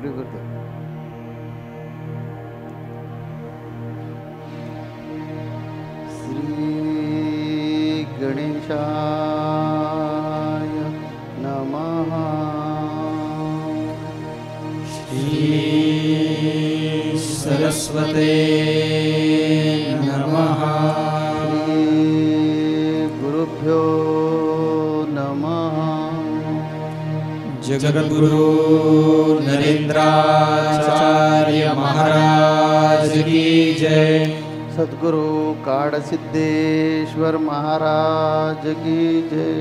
श्री गुरुदेव. श्री गणेशाय नमः. श्री सरस्वते नमः. गुरुभ्यो नमः. जगद्गुरु नरेंद्राचार्य महाराज की जय. सद्गुरु काडसिद्धेश्वर महाराज की जय.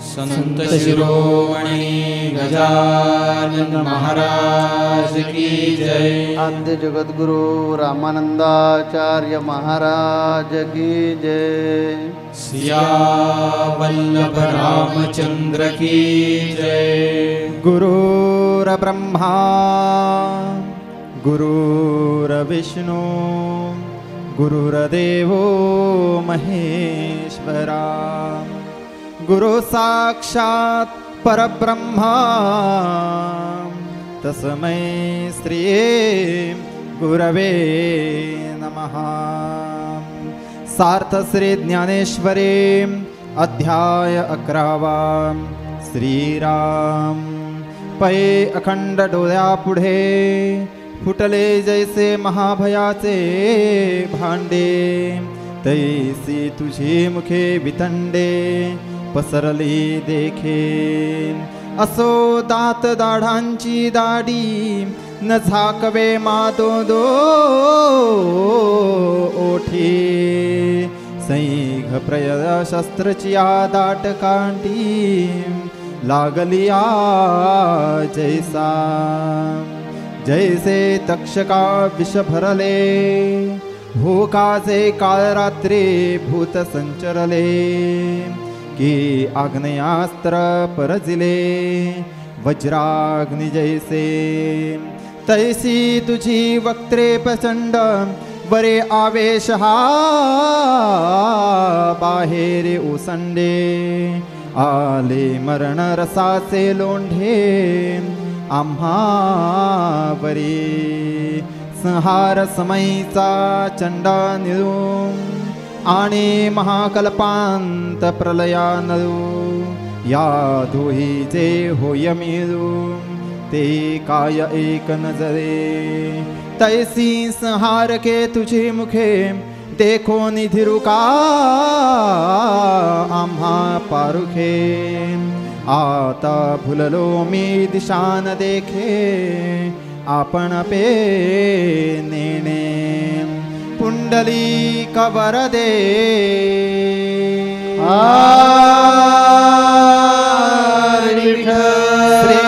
संत शिरोमणी गजानन महाराज की जय. आद्य जगद्गुरु रामानंदाचार्य महाराज की जय. सियावल्लभ रामचंद्र की जय. गुरुर्ब्रह्मा गुरुर्विष्णु गुरुर्देवो महेश्वरा. गुरु साक्षात् परब्रह्मा तस्मै श्री गुरवे नमः. सार्थ श्री ज्ञानेश्वरी अध्याय 11. श्रीराम पै अखंड डोळ्यापुढे फुटले जैसे महाभयाचे भांडे. तैसी तुझी मुखे वितंडे पसरली देखे. असो दात दाढांची दाढी न झाकवे मादोदो ओठी. सैघ प्रय शस्त्रचिया दाट कांटी लागलिया जैसा. जैसे तक्षका विष भरले भूकाचे काळ रात्री भूत संचरले. की आग्नेयास्त्र परजिले वज्राग्नि जैसे. तैसी तुझी वक्त्रे प्रचंड बरे आवेश हा बाहेर ओसंडे. आले मरण रसाचे लोंढे आम्हावरी. संहार समयीचा चंडा निळून आणि महाकल्पांत प्रलयानळू. या दोहीचे होय मिळून ते काय एक नजरे. तैसी संहार के तुझे मुखे देखो निधिरुका आम्हा पारुखे. आता भुललो मी दिशा न देखे आपण पे नेणे. पुंडली कवर दे श्री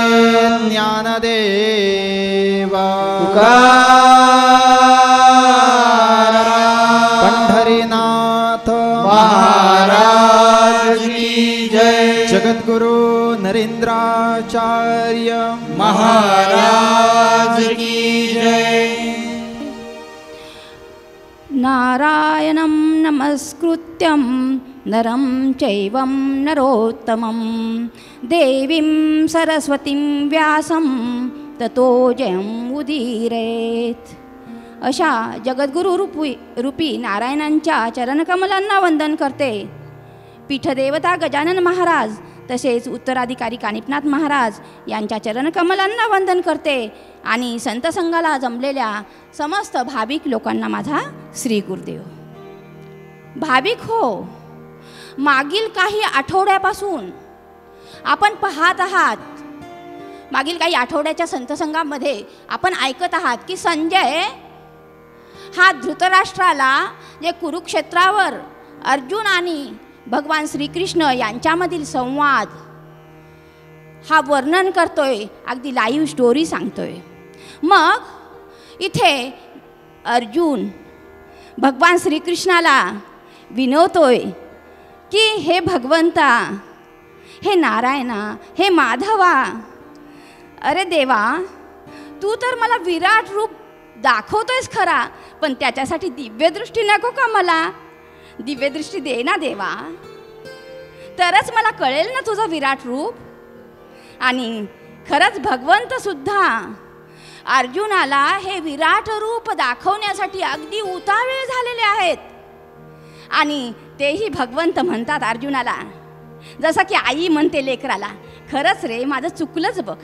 ज्ञानदेव पंढरीनाथ महाराज की जय. जगद्गुरु नरेंद्राचार्य महाराज की जय. नारायणं नमस्कृत्यं नरं चैवं नरोत्तमं देवीं सरस्वतीं व्यासं ततो जयमुदीरयेत्. अशा जगद्गुरु रूपी नारायणांच्या चरणकमलांना वंदन करते. पीठदेवता गजानन महाराज तसेच उत्तराधिकारी कानिपनाथ महाराज यांच्या चरणकमलांना वंदन करते. आणि संत संघाला जमलेल्या समस्त भाविक लोकांना माझा श्री गुरुदेव. भाविक हो, मागील काही आठवड्यापासून आपण पाहत आहात, मागील काही आठवड्याच्या संतसंघामध्ये आपण ऐकत आहात की संजय हा धृतराष्ट्राला जे कुरुक्षेत्रावर अर्जुन आणि भगवान श्रीकृष्ण यांच्यामधील संवाद हा वर्णन करतोय, अगदी लाईव्ह स्टोरी सांगतोय. मग इथे अर्जुन भगवान श्रीकृष्णाला विनवतोय की हे भगवंता, हे नारायणा, हे माधवा, अरे देवा, तू तर मला विराट रूप दाखवतोयस खरा, पण त्याच्यासाठी दिव्यदृष्टी नको का मला? दिव्यदृष्टी दे ना देवा, तरच मला कळेल ना तुझं विराट रूप. आणि खरंच भगवंत सुद्धा अर्जुनाला हे विराट रूप दाखवण्यासाठी अगदी उतावीळ झालेले आहेत. आणि तेही भगवंत म्हणतात अर्जुनाला, जसं की आई म्हणते लेकराला, खरंच रे माझं चुकलंच बघ,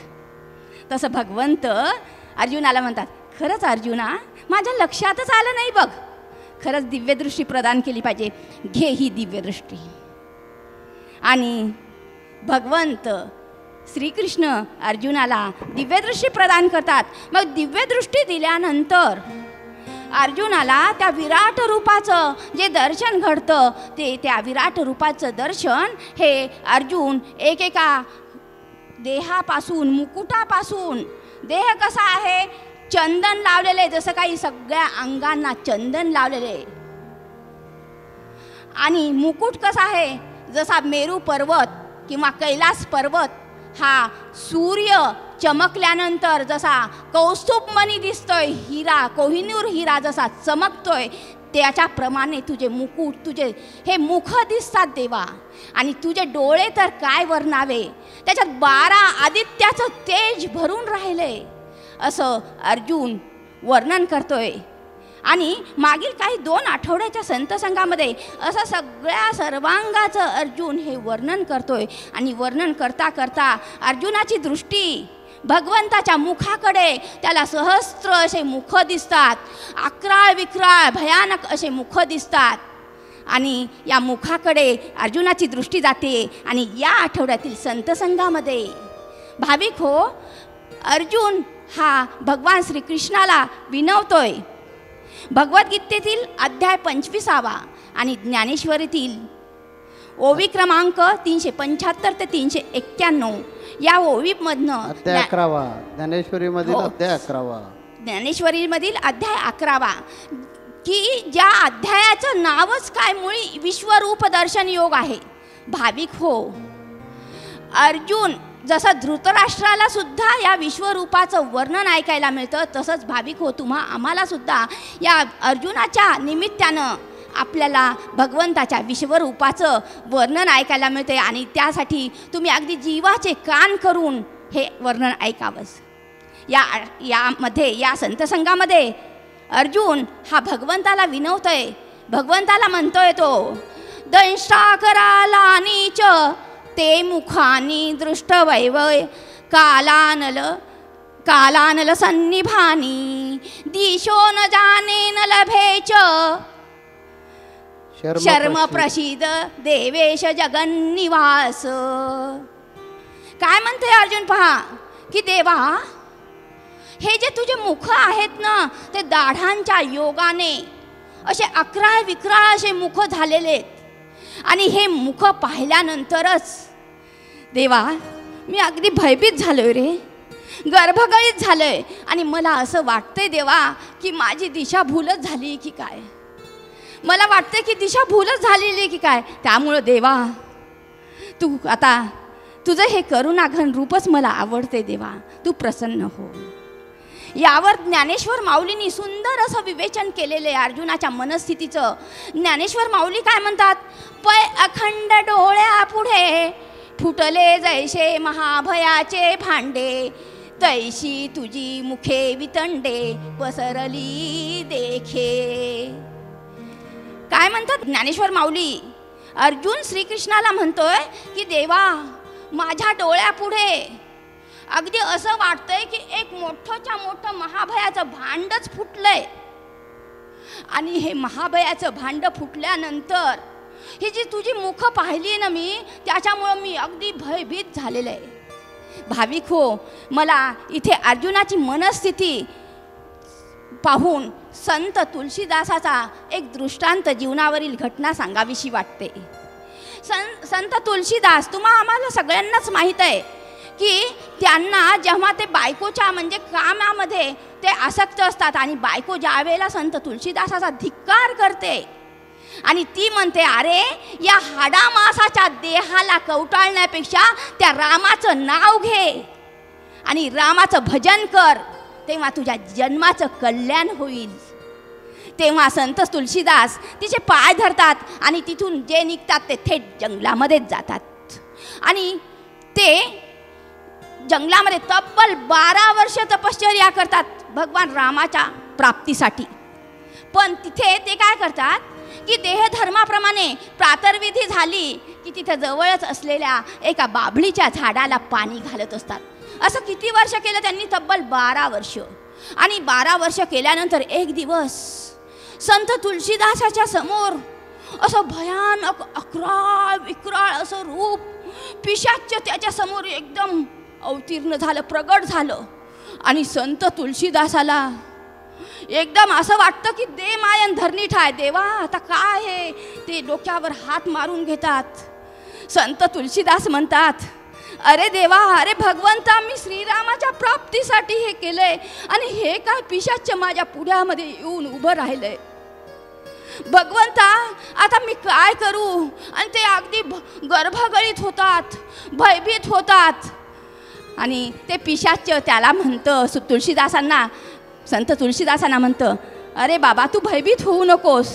तसं भगवंत अर्जुनाला म्हणतात, खरंच अर्जुना माझ्या लक्षातच आलं नाही बघ, खरंच दिव्यदृष्टी प्रदान केली पाहिजे, घे ही दिव्यदृष्टी. आणि भगवंत श्रीकृष्ण अर्जुनाला दिव्यदृष्टी प्रदान करतात. मग दिव्यदृष्टी दिल्यानंतर अर्जुनाला त्या विराट रूपाचं जे दर्शन घडतं, ते त्या विराट रूपाचं दर्शन हे अर्जुन एकेका देहापासून, मुकुटापासून, देह कसा आहे चंदन लावलेले, जसं काही सगळ्या अंगांना चंदन लावलेले, आणि मुकुट कसा आहे जसा मेरू पर्वत किंवा कैलास पर्वत हा सूर्य चमकल्यानंतर जसा कौस्तुभमणी दिसतोय, हिरा, कोहिनूर हिरा जसा चमकतोय, त्याच्याप्रमाणे तुझे मुकुट, तुझे हे मुख दिसतात देवा. आणि तुझे डोळे तर काय वर्णावे, त्याच्यात 12 आदित्याचं तेज भरून राहिले, असं अर्जुन वर्णन करतोय. आणि मागील काही 2 आठवड्याच्या संतसंगामध्ये असं सगळ्या सर्वांगाचं अर्जुन हे वर्णन करतोय. आणि वर्णन करता करता अर्जुनाची दृष्टी भगवंताच्या मुखाकडे, त्याला सहस्त्र असे मुख दिसतात, अक्राळ विक्राळ भयानक असे मुख दिसतात. आणि या मुखाकडे अर्जुनाची दृष्टी जाते. आणि या आठवड्यातील संतसंगामध्ये भाविक हो, अर्जुन हा भगवान श्रीकृष्णाला विनवतोय. भगवद्गीतेतील अध्याय 25 आणि ज्ञानेश्वरीतील ओवी क्रमांक 375 ते 391 या ओवीमधनं अध्याय 11, ज्ञानेश्वरीमधील अध्याय 11, ज्ञानेश्वरीमधील अध्याय 11 की ज्या अध्यायाचं नावच काय मुळी विश्वरूप दर्शन योग आहे. भाविक हो, अर्जुन जसं धृतराष्ट्राला सुद्धा या विश्वरूपाचं वर्णन ऐकायला मिळतं, तसंच भाविक हो आम्हाला सुद्धा या अर्जुनाच्या निमित्तानं आपल्याला भगवंताच्या विश्वरूपाचं वर्णन ऐकायला मिळते. आणि त्यासाठी तुम्ही अगदी जीवाचे कान करून हे वर्णन ऐकावंच. यामध्ये या संतसंगामध्ये अर्जुन हा भगवंताला विनवतोय, भगवंताला म्हणतोय तो, दंष्टा कराला नीच ते मुखानी दृष्ट वैवय कालानल सन्निभानी दिशो न जाने न लभेच शर्म प्रसिद देवेश जगन्निवास. काय म्हणते अर्जुन पहा की देवा, हे जे तुझे मुख आहेत ना, ते दाढांच्या योगाने असे अक्राळ विक्राळ असे मुख झालेले. आणि हे मुख पाहिल्यानंतरच देवा मी अगदी भयभीत झालोय रे, गर्भगळीत झालोय. आणि मला असं वाटतंय देवा की माझी दिशा भूलच झाली की काय, मला वाटतंय की दिशा भूलच झालेली की काय. त्यामुळं देवा तू आता तुझं हे करुणाघन रूपच मला आवडते देवा, तू प्रसन्न हो. यावर ज्ञानेश्वर माऊलींनी सुंदर असं विवेचन केलेले अर्जुनाच्या मनस्थितीचं. ज्ञानेश्वर माऊली काय म्हणतात, पै अखंड डोळ्या पुढे फुटले जैसे महाभयाचे भांडे, तैशी तुझी मुखे वितंडे पसरली देखे. काय म्हणतात ज्ञानेश्वर माऊली, अर्जुन श्रीकृष्णाला म्हणतोय की देवा माझ्या डोळ्यापुढे अगदी असं वाटतंय की एक मोठंच्या मोठं महाभयाचं भांडच फुटलंय. आणि हे महाभयाचं भांड फुटल्यानंतर ही जी तुझी मुख पाहिली ना मी, त्याच्यामुळं मी अगदी भयभीत झालेलं आहे. भाविक हो, मला इथे अर्जुनाची मनस्थिती पाहून संत तुलसीदासाचा एक दृष्टांत जीवनावरील घटना सांगावीशी वाटते. संत तुलसीदास आम्हाला सगळ्यांनाच माहीत आहे की त्यांना जेव्हा ते बायकोच्या म्हणजे कामामध्ये ते आसक्त असतात आणि बायको ज्या वेळेला संत तुलसीदासाचा धिक्कार करते आणि ती म्हणते, अरे या हाडामासाच्या देहाला कवटाळण्यापेक्षा त्या रामाचं नाव घे आणि रामाचं भजन कर, तेव्हा तुझ्या जन्माचं कल्याण होईल. तेव्हा संत तुलसीदास तिचे पाय धरतात आणि तिथून जे निघतात ते थेट जंगलामध्येच जातात. आणि ते जंगलामध्ये तब्बल 12 वर्ष तपश्चर्या करतात भगवान रामाच्या प्राप्तीसाठी. पण तिथे ते काय करतात की देहधर्माप्रमाणे प्रातर्विधी झाली की तिथे जवळच असलेल्या एका बाभळीच्या झाडाला पाणी घालत असतात. असं किती वर्ष केलं त्यांनी? तब्बल 12 वर्ष. आणि 12 वर्ष केल्यानंतर एक दिवस संत तुलसीदासाच्या समोर असं भयानक अक्राळ विक्राळ असं रूप पिशाच्य त्याच्या समोर एकदम अवतीर्ण झालं, प्रगट झालं. आणि संत तुलसीदासाला एकदम असं वाटतं की दे मायन धरणी ठाय, देवा आता काय आहे. ते डोक्यावर हात मारून घेतात. संत तुलसीदास म्हणतात, अरे देवा, अरे भगवंता, मी श्रीरामाच्या प्राप्तीसाठी हे केलंय आणि हे काय पिशाच्य माझ्या पुढ्यामध्ये येऊन उभं राहिलंय. भगवंता आता मी काय करू. आणि ते अगदी गर्भगळीत होतात, भयभीत होतात. आणि ते पिशाच्य त्याला म्हणतं, तुलसीदासांना, संत तुलसीदासांना म्हणतं, अरे बाबा तू भयभीत होऊ नकोस,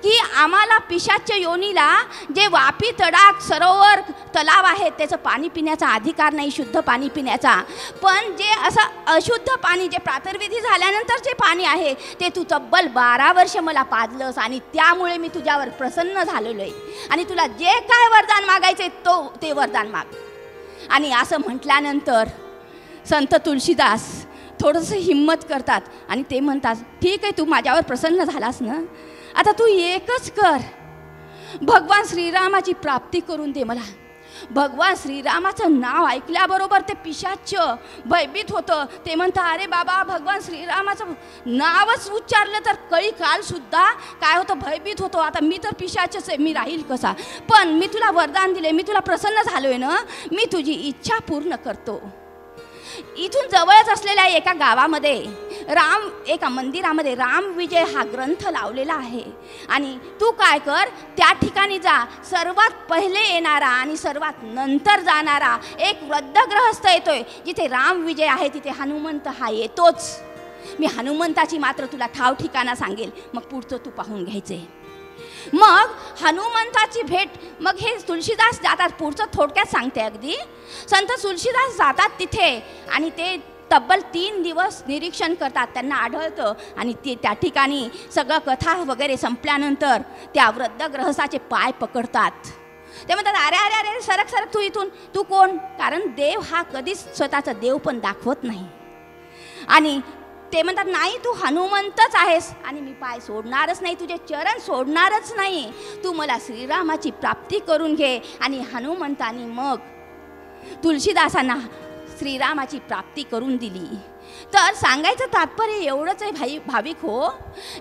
की आम्हाला पिशाच्य योनीला जे वापी तडाख सरोवर तलाव आहेत त्याचं पाणी पिण्याचा अधिकार नाही, शुद्ध पाणी पिण्याचा. पण जे असं अशुद्ध पाणी, जे प्रातर्विधी झाल्यानंतर जे पाणी आहे ते तू तब्बल 12 वर्ष मला पाजलंस आणि त्यामुळे मी तुझ्यावर प्रसन्न झालेलो आहे आणि तुला जे काय वरदान मागायचे ते वरदान माग. आणि असं म्हटल्यानंतर संत तुलसीदास थोडंसं हिम्मत करतात आणि ते म्हणतात, ठीक आहे, तू माझ्यावर प्रसन्न झालास ना, आता तू एकच कर, भगवान श्रीरामाची प्राप्ती करून दे मला. भगवान श्रीरामाचं नाव ऐकल्याबरोबर ते पिशाच्य भयभीत होतं. ते म्हणतात, अरे बाबा, भगवान श्रीरामाचं नावच उच्चारलं तर कळी कालसुद्धा काय होतं, भयभीत होतो. आता मी तर पिशाचच आहे, मी राहील कसा. पण मी तुला वरदान दिले, मी तुला प्रसन्न झालो आहे ना, मी तुझी इच्छा पूर्ण करतो. इथून जवळच असलेल्या एका गावामध्ये एका मंदिरामध्ये रामविजय हा ग्रंथ लावलेला आहे. आणि तू काय कर, त्या ठिकाणी जा. सर्वात पहिले येणारा आणि सर्वात नंतर जाणारा एक वृद्ध गृहस्थ येतोय. जिथे रामविजय आहे तिथे हनुमंत हा येतोच. मी हनुमंताची मात्र तुला ठाव ठिकाणा सांगेल, मग पुढचं तू पाहून घ्यायचे. मग हनुमंताची भेट, मग हे तुलसीदास जातात. पुढचं थोडक्यात सांगते अगदी. संत तुलसीदास जातात तिथे आणि ते तब्बल 3 दिवस निरीक्षण करतात. त्यांना आढळतं आणि ते त्या ठिकाणी सगळं कथा वगैरे संपल्यानंतर त्या वृद्ध ग्रहस्थाचे पाय पकडतात. ते म्हणतात, अरे अरे अरे सरक सरक, तू इथून, तू कोण. कारण देव हा कधीच स्वतःचा देव पण दाखवत नाही. आणि ते म्हणतात, नाही, तू हनुमंतच आहेस आणि मी पाय सोडणारच नाही, तुझे चरण सोडणारच नाही. तू मला श्रीरामाची प्राप्ती करून घे. आणि हनुमंतानी मग तुलसीदासांना श्रीरामाची प्राप्ती करून दिली. तर सांगायचं तात्पर्य एवढंच आहे भाविक हो,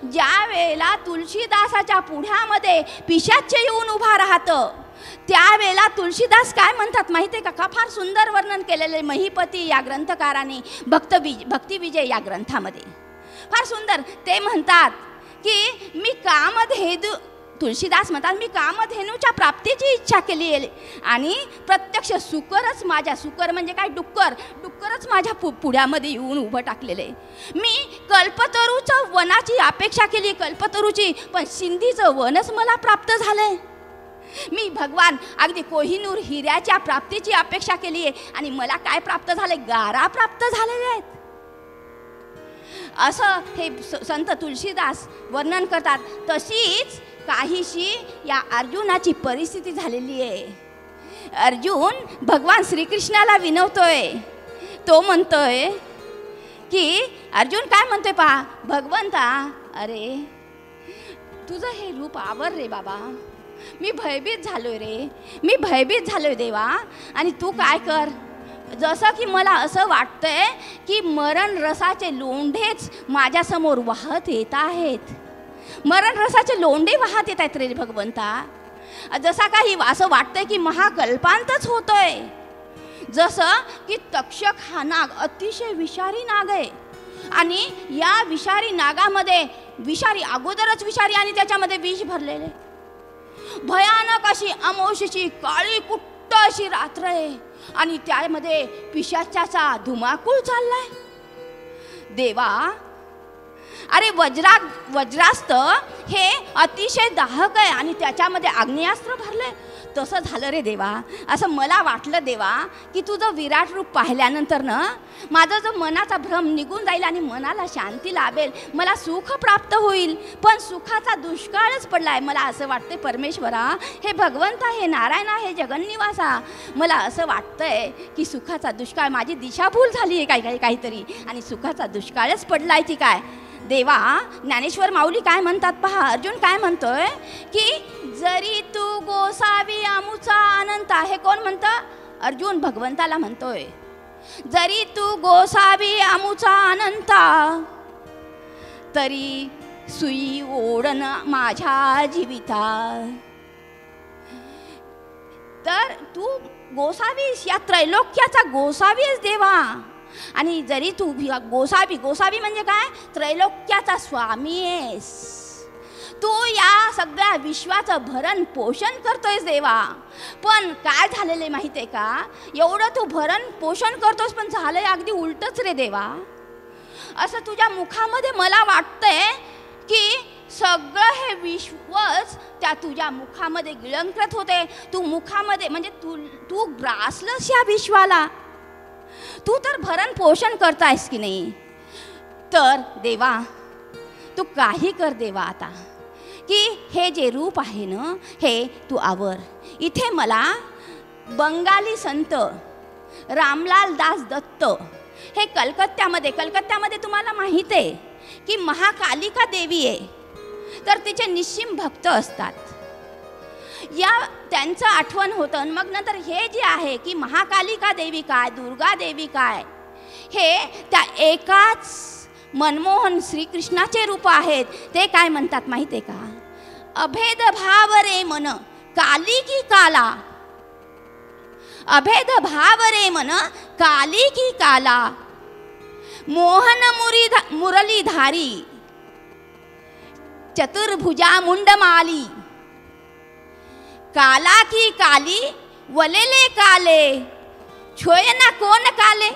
ज्या वेळेला तुलसीदासाच्या पुढ्यामध्ये पिशाच्य येऊन उभा राहतं त्यावेळेला तुलसीदास काय म्हणतात माहिती आहे का? फार सुंदर वर्णन केलेले महिपती या ग्रंथकाराने भक्तिविजय या ग्रंथामध्ये फार सुंदर. ते म्हणतात की मी कामधेनू, तुलसीदास म्हणतात, मी कामधेनूच्या प्राप्तीची इच्छा केली आहे आणि प्रत्यक्ष सुकर म्हणजे काय, डुक्करच माझ्या पुढ्यामध्ये येऊन उभं टाकलेले. मी कल्पतरूचं वनाची अपेक्षा केली, कल्पतरूची, पण सिंधीचं वनच मला प्राप्त झालंय. मी भगवान अगदी कोहिनूर हिऱ्याच्या प्राप्तीची अपेक्षा केली आहे आणि मला काय प्राप्त झाले, गारा प्राप्त झालेले आहेत. असं हे संत तुलसीदास वर्णन करतात. तशीच काहीशी या अर्जुनाची परिस्थिती झालेली आहे. अर्जुन भगवान श्रीकृष्णाला विनवतोय. तो म्हणतोय की, अर्जुन काय म्हणतोय पहा, भगवंता, अरे तुझं हे रूप आवर रे बाबा, मी भयभीत झालोय रे, मी भयभीत झालोय देवा. आणि तू काय कर, जसं की मला असं वाटतंय की मरण रसाचे लोंढेच माझ्यासमोर वाहत येत आहेत. मरण रसाचे लोंढे वाहत येत आहेत रे भगवंता. जसा काही असं वाटतंय की महाकल्पांतच होतोय. जसं की तक्षक हा नाग अतिशय विषारी नाग आहे आणि या विषारी नागामध्ये अगोदरच विषारी आणि त्याच्यामध्ये विष भरलेले. भयानक अशी अमोशीची काळी कुट्ट अशी रात्र आहे आणि त्यामध्ये पिशाच्याचा धुमाकूळ चाललाय. देवा, अरे वज्रास्त्र हे अतिशय दाहक आहे आणि त्याच्यामध्ये आग्नेयास्त्र भरले. तसं झालं रे देवा. असं मला वाटलं देवा की तुझं विराट रूप पाहिल्यानंतर ना माझा जो मनाचा भ्रम निघून जाईल आणि मनाला शांती लाभेल, मला सुख प्राप्त होईल. पण सुखाचा दुष्काळच पडलाय. मला असं वाटतंय परमेश्वरा, हे भगवंता, हे नारायणा, हे जगन्निवासा, मला असं वाटतंय की सुखाचा दुष्काळ, माझी दिशाभूल झाली आहे काहीतरी आणि सुखाचा दुष्काळच पडलाय की काय. देवा, ज्ञानेश्वर माऊली काय म्हणतात पहा. अर्जुन काय म्हणतोय की जरी तू गोसावी आमुचा अनंत. हे कोण म्हणतं? अर्जुन भगवंताला म्हणतोय, जरी तू गोसावी आमुचा अनंता, तरी सुई ओढण माझ्या जीविता. तर तू गोसावीस, या त्रैलोक्याचा गोसावीस देवा. आणि जरी तू गोसावी म्हणजे काय? त्रैलोक्याचा स्वामी आहेस तू. या सगळ्या विश्वाचं भरण पोषण करतोयस देवा. पण काय झालेलं माहिती आहे का? एवढं तू भरण पोषण करतोस पण झालंय अगदी उलटच रे देवा. असं तुझ्या मुखामध्ये मला वाटतंय की सगळं हे विश्वच त्या तुझ्या मुखामध्ये गिळंकृत होते. तू मुखामध्ये म्हणजे तू ग्रासलंस या विश्वाला. तू तर भरण पोषण करतायस की नाही. तर देवा तू काही कर देवा आता, की हे जे रूप आहे ना हे तू आवर. इथे मला बंगाली संत रामलाल दास दत्त हे कलकत्त्यामध्ये तुम्हाला माहीत आहे की महाकालिका देवी आहे. तर तिचे निश्चिम भक्त असतात. या त्यांचं आठवण होतं. मग नंतर हे जे आहे की महाकालिका देवी काय, दुर्गा देवी काय, हे त्या एकाच मनमोहन श्रीकृष्णाचे रूप आहेत. ते काय म्हणतात माहिती आहे का? अभेद भाव रे मन काली की काला, अभेद भाव रे मन काली की काला, मोहन मुरलीधारी चतुर्भुजा मुंडमाली, काला की काली वलेले काले, छोयना कोण काले,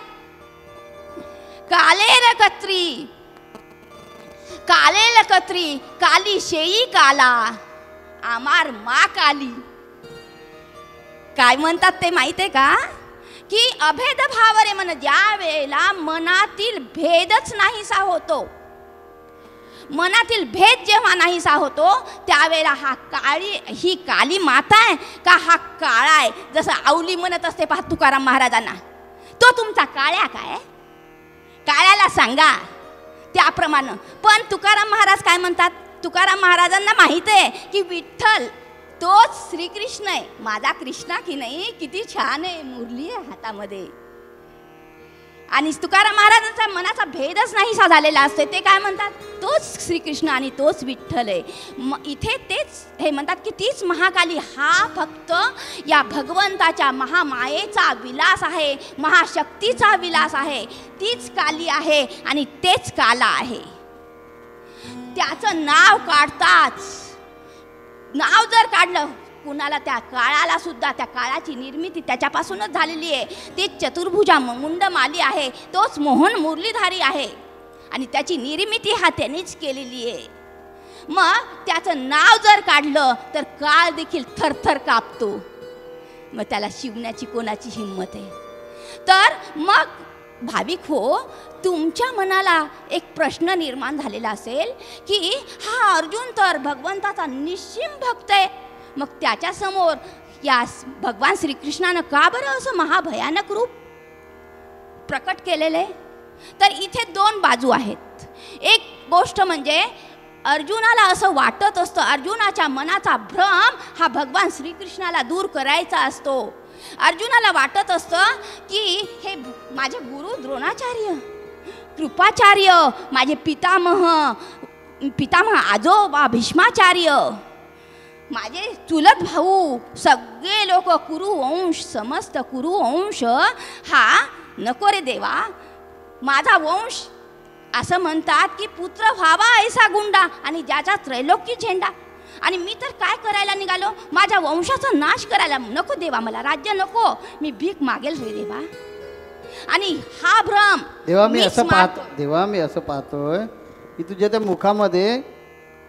कालेर कत्री कालेल कत्री, काली शेई काला, आमार मा काली. काय म्हणतात ते माहिती आहे का? की अभेद भाव रे मन, ज्या वेळेला मनातील भेदच नाहीसा होतो, मनातील भेद जेव्हा नाहीसा होतो त्यावेळेला ही काली माता आहे का हा काळा आहे. जसं आवली म्हणत असते पहा तुकाराम महाराजांना, तो तुमचा काळ्या काय, काळ्याला सांगा त्याप्रमाणे. पण तुकाराम महाराज काय म्हणतात? तुकाराम महाराजांना माहित आहे की विठ्ठल तोच श्रीकृष्ण आहे. माझा कृष्णा की नाही किती छान आहे, मुरली आहे हातामध्ये. आणि तुकाराम महाराजांचा मनाचा भेदच नाहीसा झालेला असते. ते काय म्हणतात? तोच श्रीकृष्ण आणि तोच विठ्ठल आहे. इथे तेच हे म्हणतात की तीच महाकाली, हा फक्त या भगवंताच्या महामायेचा विलास आहे, महाशक्तीचा विलास आहे. तीच काली आहे आणि तेच काला आहे. त्याचं नाव काढताच, नाव जर काढलं कुणाला, त्या काळाला सुद्धा, त्या काळाची निर्मिती त्याच्यापासूनच झालेली आहे. ते चतुर्भुजा मुंडमाली आहे, तोच मोहन मुरलीधारी आहे आणि त्याची निर्मिती हा त्यानेच केलेली आहे. मग त्याचं नाव जर काढलं तर काळ देखील थरथर कापतो. मग त्याला शिवण्याची कोणाची हिंमत आहे? तर मग भाविक हो, तुमच्या मनाला एक प्रश्न निर्माण झालेला असेल की हा अर्जुन तर भगवंताचा निश्चिम भक्त आहे, मग त्याच्यासमोर या भगवान श्रीकृष्णानं का बरं असं महाभयानक रूप प्रकट केलेलं आहे? तर इथे दोन बाजू आहेत. एक गोष्ट म्हणजे अर्जुनाला असं वाटत असतं, अर्जुनाच्या मनाचा भ्रम हा भगवान श्रीकृष्णाला दूर करायचा असतो. अर्जुनाला वाटत असतं की हे माझे गुरु द्रोणाचार्य, कृपाचार्य, माझे पितामह आजोबा भीष्माचार्य, माझे चुलत भाऊ, सगळे लोक कुरुवंश, समस्त कुरुवंश हा नको रे देवा. माझा वंश असं म्हणतात की पुत्र व्हावा ऐसा गुंडा आणि ज्याचा त्रैलोक्य झेंडा. आणि मी तर काय करायला निघालो? माझ्या वंशाचा नाश करायला. नको देवा, मला राज्य नको, मी भीक मागेल रे देवा. आणि हा भ्रम देवा मी असं पाहतोय की तुझ्या त्या मुखामध्ये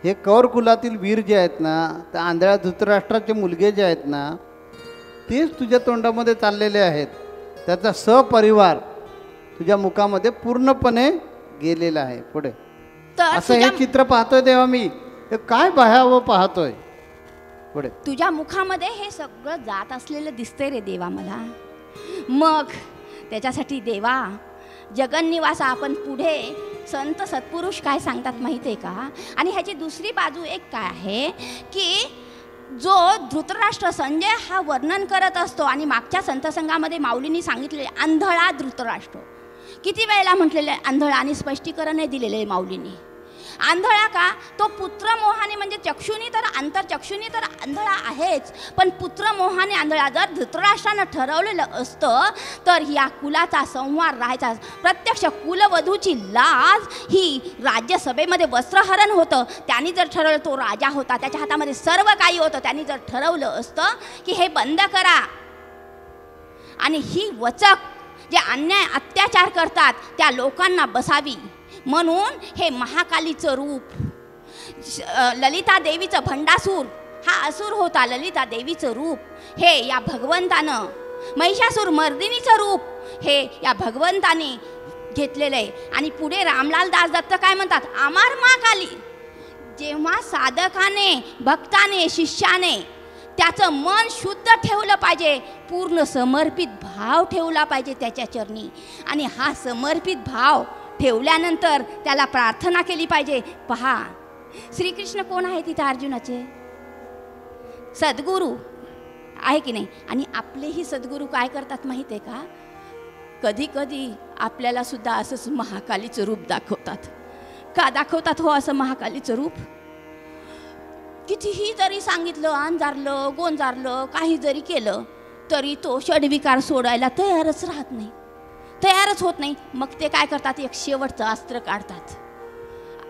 हे कौर कुलातील वीर जे आहेत ना, त्या आंधळ्या धृतराष्ट्राचे मुलगे जे आहेत ना, तेच तुझ्या तोंडामध्ये चाललेले आहेत, त्याचा सहपरिवार तुझ्या मुखामध्ये पूर्णपणे गेलेला आहे. पुढे तर असं हे चित्र पाहतोय तेव्हा मी हे काय भयावह पाहतोय. पुढे तुझ्या मुखामध्ये हे सगळं जात असलेलं दिसतंय रे देवा मला. मग त्याच्यासाठी देवा जगन्निवासा आपण पुढे संत सत्पुरुष काय सांगतात माहिती आहे का. आणि ह्याची दुसरी बाजू एक काय आहे की जो धृतराष्ट्र संजय हा वर्णन करत असतो आणि मागच्या संतसंघामध्ये माऊलींनी सांगितलेले आंधळा धृतराष्ट्र, किती वेळेला म्हटलेलं आहे आंधळा, आणि स्पष्टीकरणही दिलेलं आहे माऊलींनी. आंधळा का, तो पुत्रमोहाने म्हणजे चक्षुनी तर आंतरचक्षुनी तर आंधळा आहेच, पण पुत्रमोहाने आंधळा. जर धृतराष्ट्रानं ठरवलेलं असतं तर या कुलाचा संहार राहायचा. प्रत्यक्ष कुलवधूची लाज ही राज्यसभेमध्ये वस्त्रहरण होतं. त्यांनी जर ठरवलं, तो राजा होता, त्याच्या हातामध्ये सर्व काही होतं, त्यांनी जर ठरवलं असतं की हे बंद करा आणि ही वचक जे अन्याय अत्याचार करतात त्या लोकांना बसावी, म्हणून हे महाकालीचं रूप, ललिता देवीचं भंडासूर हा असुर होता, ललिता देवीचं रूप हे या भगवंतानं, महिषासूर मर्दिनीचं रूप हे या भगवंताने घेतलेलं आहे. आणि पुढे रामलाल दास दत्त काय म्हणतात, अमार महाकाली. जेव्हा साधकाने, भक्ताने, शिष्याने त्याचं मन शुद्ध ठेवलं पाहिजे, पूर्ण समर्पित भाव ठेवला पाहिजे त्याच्या चरणी, आणि हा समर्पित भाव ठेवल्यानंतर त्याला प्रार्थना केली पाहिजे. पहा श्रीकृष्ण कोण आहे तिथे, अर्जुनाचे सद्गुरू आहे की नाही. आणि आपलेही सद्गुरू काय करतात माहिती आहे का, कधी कधी आपल्याला सुद्धा असंच महाकालीचं रूप दाखवतात. का दाखवतात हो असं महाकालीचं रूप. कितीही जरी सांगितलं, अंजारलं, गोंजारलं, काही जरी केलं तरी तो षड्विकार सोडायला तयारच राहत नाही, तयारच होत नाही. मग ते काय करतात, एक शेवटचं अस्त्र काढतात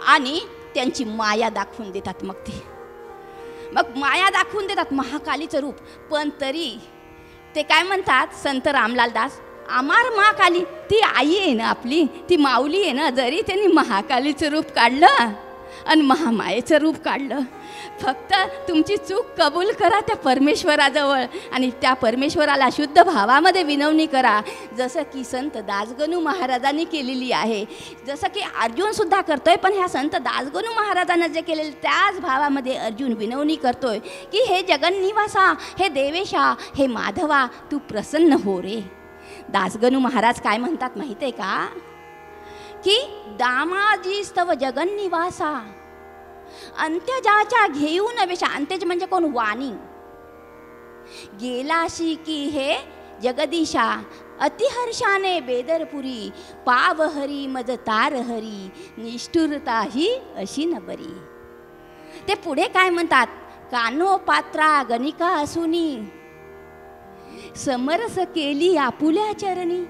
आणि त्यांची माया दाखवून देतात. मग माया दाखवून देतात, महाकालीचं रूप. पण तरी ते काय म्हणतात संत रामलाल दास, अमार महाकाली ती आई आहे ना आपली, ती माऊली आहे ना. जरी त्यांनी महाकालीचं रूप काढलं आणि महामायेचं रूप काढलं, फक्त तुमची चूक कबूल करा त्या परमेश्वराजवळ आणि त्या परमेश्वराला शुद्ध भावामध्ये विनवणी करा, जसं की संत दासगणू महाराजांनी केलेली आहे, जसं की अर्जुनसुद्धा करतोय. पण ह्या संत दासगणू महाराजांना जे केलेलं त्याच भावामध्ये अर्जुन विनवणी करतोय की हे जगन्निवासा, हे देवेशा, हे माधवा, तू प्रसन्न हो रे. दासगणू महाराज काय म्हणतात माहिती आहे का, की दामाजी स्तव जगन्निवासा, अंत्यजाच्या घेऊन वेशा. अंत्यज म्हणजे कोण, वाणी. गेलाशी की हे जगदीशा, अतिहर्षाने बेदरपुरी, पावहरी मज तारहरी, निष्ठुरता ही अशी न बरी. ते पुढे काय म्हणतात, कानो पात्रा गणिका असुनी, समरस केली आपुल्या चरणी,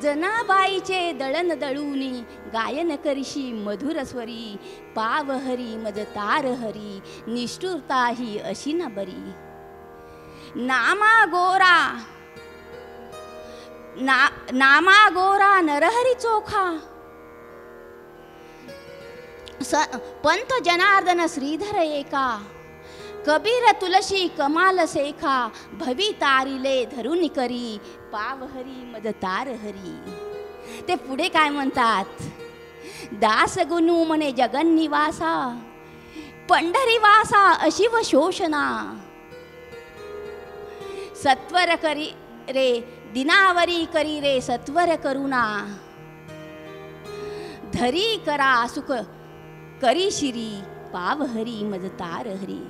जनाबाईचे दळण दळूनी, गायन करिशी मधुर स्वरी, पावहरी मज तारहरी, निष्ठुरता ही अशी न बरी. नामा गोरा नरहरी चोखा, पंत जनार्दन श्रीधर एका, कबीर तुलसी कमाल सेखा, भवी तारिले धरुनी करी, पावहरी मज तारहरी. ते पुढे काय म्हणतात, दासगुणू म्हणे जगन्निवासा, पंढरीवासा अशिव शोषणा, सत्वर करी रे दिनावरी करी रे सत्वर करुणा, धरी करा सुख करी शिरी, पावहरी मज तारहरी.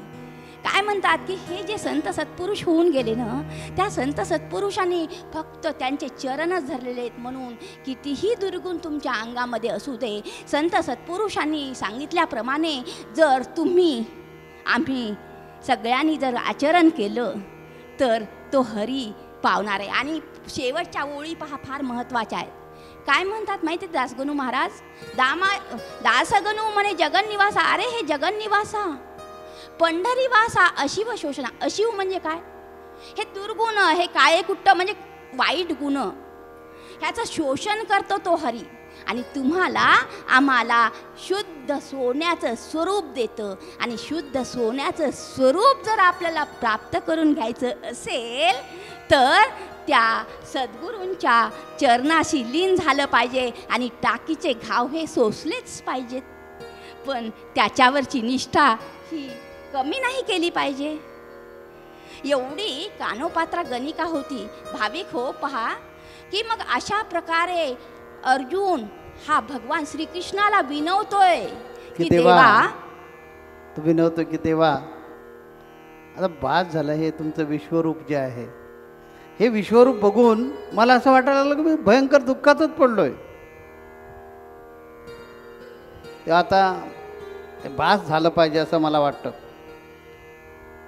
काय म्हणतात की हे जे संत सत्पुरुष होऊन गेले ना, त्या संत सत्पुरुषांनी फक्त त्यांचे चरणच धरलेले आहेत. म्हणून कितीही दुर्गुण तुमच्या अंगामध्ये असू दे, संत सत्पुरुषांनी सांगितल्याप्रमाणे जर आम्ही सगळ्यांनी जर आचरण केलं तर तो हरी पावणार आहे. आणि शेवटच्या ओळी पहा, फार महत्त्वाच्या आहेत. काय म्हणतात माहिती दासगणू महाराज, दासगणू म्हणे जगन्निवासा. अरे हे जगन्निवासा, पंढरीवासा अशिव शोषणा. अशिव म्हणजे काय, हे दुर्गुण, हे काळे कुट्ट म्हणजे वाईट गुण, ह्याचं शोषण करतो तो हरी. आणि तुम्हाला आम्हाला शुद्ध सोन्याचं स्वरूप देतं. आणि शुद्ध सोन्याचं स्वरूप जर आपल्याला प्राप्त करून घ्यायचं असेल तर त्या सद्गुरूंच्या चरणाशी लीन झालं पाहिजे आणि टाकीचे घाव हे सोसलेच पाहिजेत. पण त्याच्यावरची निष्ठा ही कमी नाही केली पाहिजे. एवढी कानोपात्रा गणिका होती. भाविक हो पहा की मग अशा प्रकारे अर्जुन हा भगवान श्रीकृष्णाला विनवतोय की देवा, तू विनवतो की देवा आता बाद झालं. हे तुमचं विश्वरूप जे आहे हे विश्वरूप बघून मला असं वाटायला लागलं की मी भयंकर दुःखातच पडलोय. ते आता ते बास झालं पाहिजे असं मला वाटतं.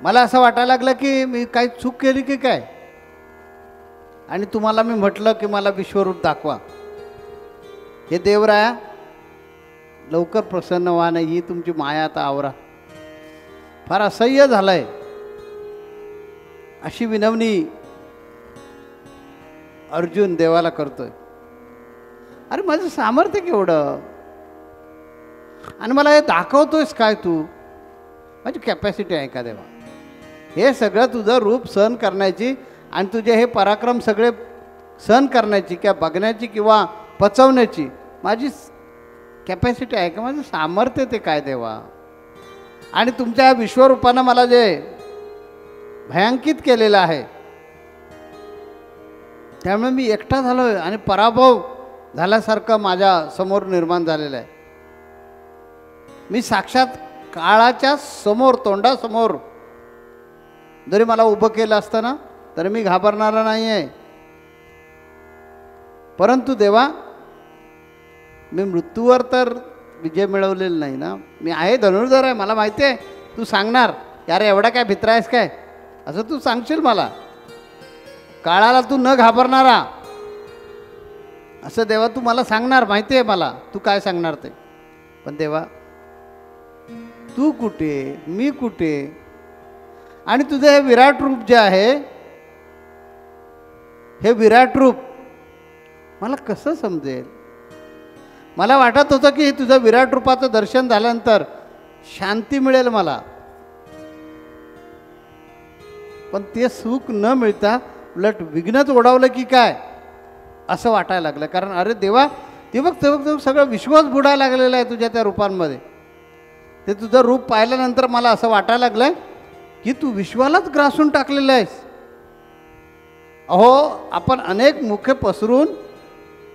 मला असं वाटायला लागलं की मी काही चूक केली की काय. आणि तुम्हाला मी म्हटलं की मला विश्वरूप दाखवा. हे देवराया लवकर प्रसन्न व्हा, नाही ही तुमची माया आता आवरा. फार असह्य झालंय. अशी विनवणी अर्जुन देवाला करतोय. अरे माझं सामर्थ्य केवढं आणि मला हे दाखवतोयस काय तू. माझी कॅपॅसिटी आहे का देवा. हे सगळं तुझं रूप सहन करण्याची आणि तुझे हे पराक्रम सगळे सहन करण्याची किंवा बघण्याची किंवा पचवण्याची माझी कॅपॅसिटी आहे का. माझं सामर्थ्य ते काय देवा. आणि तुमच्या विश्वरूपानं मला जे भयांकित केलेलं आहे त्यामुळे मी एकटा झालो आहे आणि पराभव झाल्यासारखं माझ्या समोर निर्माण झालेलं आहे. मी साक्षात काळाच्या समोर तोंडासमोर जरी मला उभं केलं असतं ना तरी मी घाबरणारा नाही आहे. परंतु देवा मी मृत्यूवर तर विजय मिळवलेला नाही ना. मी आहे धनुर्धर आहे. मला माहिती आहे तू सांगणार यार एवढा काय भित्रा आहेस काय असं तू सांगशील मला. काळाला तू न घाबरणारा असं देवा तू मला सांगणार. माहिती आहे मला तू काय सांगणार ते. पण देवा तू कुठे मी कुठे. आणि तुझं हे विराट रूप जे आहे हे विराट रूप मला कसं समजेल. मला वाटत होतं की तुझं विराट रूपाचं दर्शन झाल्यानंतर शांती मिळेल मला. पण ते सुख न मिळता उलट विघ्नच ओढावलं की काय असं वाटायला लागलं. कारण अरे देवा ते बघ सगळं विश्वच बुडायला लागलेलं आहे तुझ्या त्या रूपांमध्ये. ते तुझं रूप पाहिल्यानंतर मला असं वाटायला लागलं की तू विश्वालाच ग्रासून टाकलेलं आहेस. अहो आपण अनेक मुखे पसरून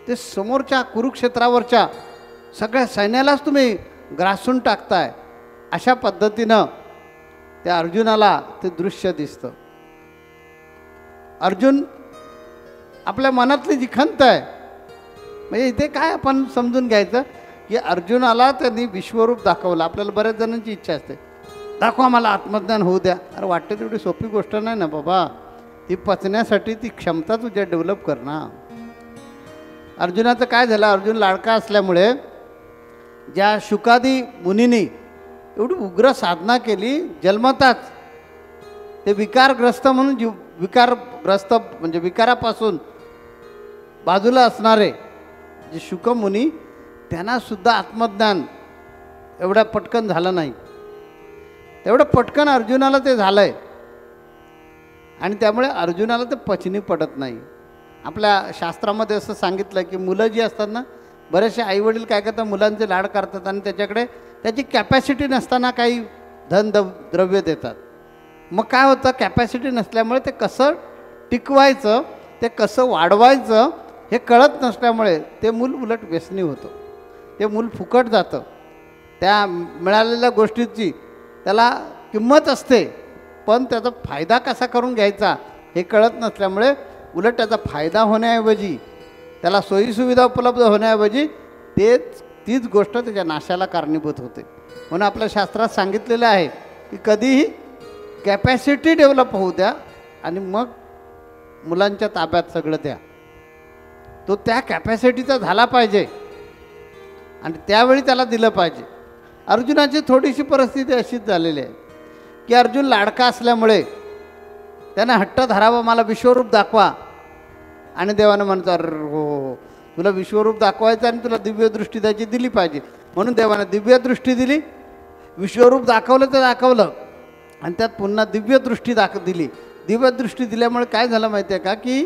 ते समोरच्या कुरुक्षेत्रावरच्या सगळ्या सैन्यालाच तुम्ही ग्रासून टाकताय. अशा पद्धतीनं त्या अर्जुनाला ते दृश्य दिसतं. अर्जुन आपल्या मनातली जी खंत आहे म्हणजे इथे काय आपण समजून घ्यायचं की अर्जुनाला त्यांनी विश्वरूप दाखवलं. आपल्याला बऱ्याच जणांची इच्छा असते दाखवा मला आत्मज्ञान होऊ द्या. अरे वाटते तेवढी सोपी गोष्ट नाही ना बाबा. ती पचण्यासाठी ती क्षमता तुझ्या डेव्हलप कर ना. अर्जुनाचं काय झालं. अर्जुन लाडका असल्यामुळे ज्या शुकादी मुनींनी एवढी उग्र साधना केली जन्मताच ते विकारग्रस्त म्हणून विकारग्रस्त म्हणजे विकारापासून बाजूला असणारे जे शुकमुनी त्यांनासुद्धा आत्मज्ञान एवढ्या पटकन झालं नाही. तेवढं पटकन अर्जुनाला ते झालं आहे. आणि त्यामुळे अर्जुनाला ते पचनी पडत नाही. आपल्या शास्त्रामध्ये असं सांगितलं की मुलं जी असतात ना बरेचसे आईवडील काय करतात मुलांचे लाड करतात आणि त्याच्याकडे त्याची कॅपॅसिटी नसताना काही द्रव्य देतात. मग काय होतं कॅपॅसिटी नसल्यामुळे ते कसं टिकवायचं ते कसं वाढवायचं हे कळत नसल्यामुळे ते मूल उलट व्यसनी होतं. ते मूल फुकट जातं. त्या मिळालेल्या गोष्टीची त्याला किंमत असते पण त्याचा फायदा कसा करून घ्यायचा हे कळत नसल्यामुळे उलट त्याचा फायदा होण्याऐवजी त्याला सोयीसुविधा उपलब्ध होण्याऐवजी तीच गोष्ट त्याच्या नाशाला कारणीभूत होते. म्हणून आपल्या शास्त्रात सांगितलेलं आहे की कधीही कॅपॅसिटी डेव्हलप होऊ द्या आणि मग मुलांच्या ताब्यात सगळं द्या. तो त्या कॅपॅसिटीचा झाला पाहिजे आणि त्यावेळी त्याला दिलं पाहिजे. अर्जुनाची थोडीशी परिस्थिती अशीच झालेली आहे की अर्जुन लाडका असल्यामुळे त्यानं हट्ट धरावा मला विश्वरूप दाखवा. आणि देवानं म्हणतो अरे हो तुला विश्वरूप दाखवायचं आणि तुला दिव्य दृष्टी त्याची दिली पाहिजे. म्हणून देवाने दिव्य दृष्टी दिली, विश्वरूप दाखवलं ते दाखवलं आणि त्यात पुन्हा दिव्य दृष्टी दिली. दिव्य दृष्टी दिल्यामुळे काय झालं माहिती आहे का, की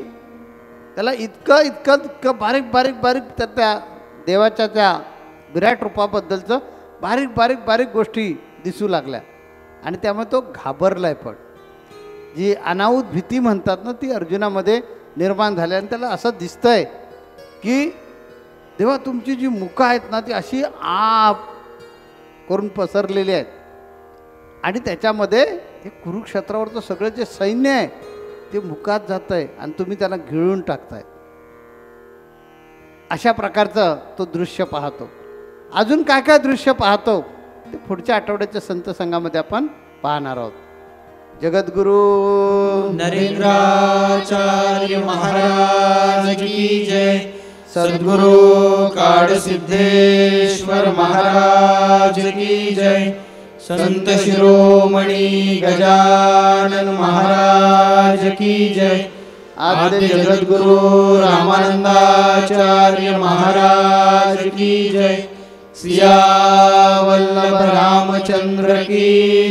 त्याला इतकं इतकं इतकं बारीक बारीक बारीक त्या देवाच्या त्या विराट रूपाबद्दलचं बारीक बारीक बारीक गोष्टी दिसू लागल्या आणि त्यामुळे तो घाबरलाय. पण जी अनाहूत भीती म्हणतात ना ती अर्जुनामध्ये निर्माण झाली आणि त्याला असं दिसतंय की तेव्हा तुमची जी मुखं आहेत ना ती अशी आप करून पसरलेली आहेत आणि त्याच्यामध्ये हे कुरुक्षेत्रावरचं सगळं जे सैन्य आहे ते मुकात जात आहे आणि तुम्ही त्याला गिळून टाकताय. अशा प्रकारचं तो दृश्य पाहतो. अजून काय काय दृश्य पाहतो ते पुढच्या आठवड्याच्या संत संघामध्ये आपण पाहणार आहोत. जगद्गुरु नरेंद्राचार्य महाराज की जय. सद्गुरु काडसिद्धेश्वर महाराज की जय. संत शिरोमणी गजानन महाराज की जय. आद्य जगद्गुरु रामानंदाचार्य महाराज की जय. सिया वल्लभ रामचंद्र की